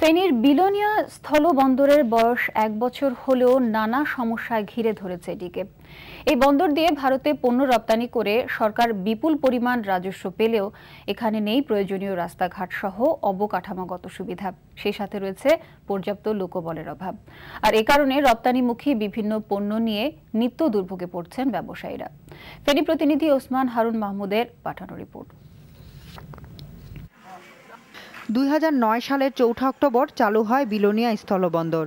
ফেনীর বিলোনিয়া স্থলবন্দরের বয়স ১ বছর হলেও নানা সমস্যায় ঘিরে ধরেছে এটিকে। এই বন্দর দিয়ে ভারতে পণ্য রপ্তানি করে সরকার বিপুল পরিমাণ রাজস্ব পেলেও এখানে নেই প্রয়োজনীয় রাস্তাঘাট সহ অবকাঠামোগত সুবিধা। সেই সাথে রয়েছে পর্যাপ্ত লোকবলের অভাব। আর এ কারণে রপ্তানিমুখী বিভিন্ন পণ্য নিয়ে নিত্য দুর্ভোগে পড়ছেন ব্যবসায়ীরা। ফেনী প্রতিনিধি ওসমান হারুন মাহমুদের পাঠানো রিপোর্ট। ২০০৯ সালের ৪ অক্টোবর চালু হয় বিলোনিয়া স্থলবন্দর।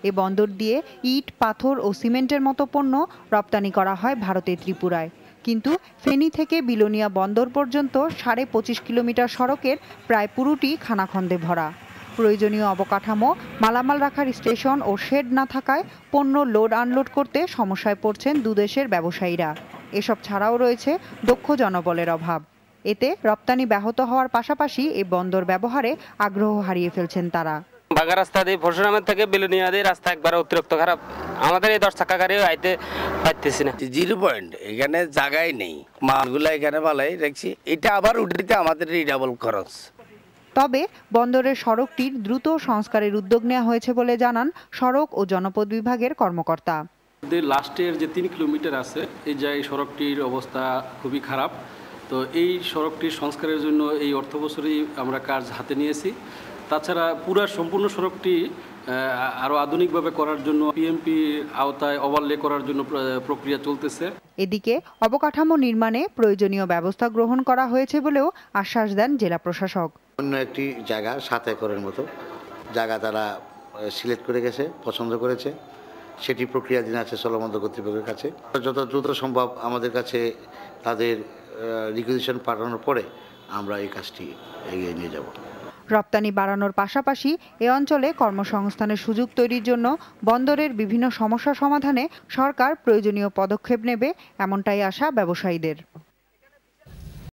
এ বন্দর দিয়ে ইট, পাথর ও সিমেন্টের মতো পণ্য রপ্তানি করা হয় ভারতের ত্রিপুরায়। কিন্তু ফেনী থেকে বিলোনিয়া বন্দর পর্যন্ত ২৫.৫ কিলোমিটার সড়কের প্রায় পুরোটি খানাখন্দে ভরা। প্রয়োজনীয় অবকাঠামো, মালামাল রাখার স্টেশন ও শেড না থাকায় পণ্য লোড আনলোড করতে সমস্যায় পড়ছেন দুদেশের ব্যবসায়ীরা। এসব ছাড়াও রয়েছে দক্ষ জনবলের অভাব। এতে রপ্তানি ব্যাহত হওয়ার পাশাপাশি এই বন্দর ব্যবহারে আগ্রহ হারিয়ে ফেলছেন তারা। বাগা রাস্তা দিয়ে পরশুরামের থেকে বিলোনিয়া দিয়ে রাস্তা একবারে অতিরিক্ত খারাপ। আমাদের এই ১০ চাকা গাড়িও আইতে পারতেছি না। 0 পয়েন্ট, এখানে জায়গাই নেই। মালগুলা এখানে বালাই রাখছি, এটা আবার উঠতে আমাদের রিডাবল খরচ। তবে বন্দরের সড়কটির দ্রুত সংস্কারের উদ্যোগ নেওয়া হয়েছে বলে জানান সড়ক ও জনপদ বিভাগের কর্মকর্তা। লাস্টের যে ৩ কিলোমিটার আছে এই সড়কটির অবস্থা খুবই খারাপ। তো এই সড়কটির সংস্কারের জন্য এই অর্থ বছরেই আমরা কাজ হাতে নিয়েছি। তাছাড়া সম্পূর্ণ সড়কটি আরও আধুনিকভাবে করার জন্য পিএমপি আওতায় ওভারলে করার জন্য প্রক্রিয়া চলতেছে। এদিকে অবকাঠামো নির্মাণে প্রয়োজনীয় ব্যবস্থা গ্রহণ করা হয়েছে বলেও আশ্বাস দেন জেলা প্রশাসক। অন্য একটি জায়গা ৭ একরের মতো জায়গা তারা সিলেক্ট করে গেছে, পছন্দ করেছে। সেটি প্রক্রিয়াধীন আছে স্থলবন্দর কর্তৃপক্ষের কাছে। যত দ্রুত সম্ভব আমাদের কাছে তাদের রিকুইজিশন পাঠানোর পরে আমরা এই কাজটি এগিয়ে নিয়ে যাব। রপ্তানি বাড়ানোর পাশাপাশি এ অঞ্চলে কর্মসংস্থানের সুযোগ তৈরির জন্য বন্দরের বিভিন্ন সমস্যা সমাধানে সরকার প্রয়োজনীয় পদক্ষেপ নেবে, এমনটাই আশা ব্যবসায়ীদের।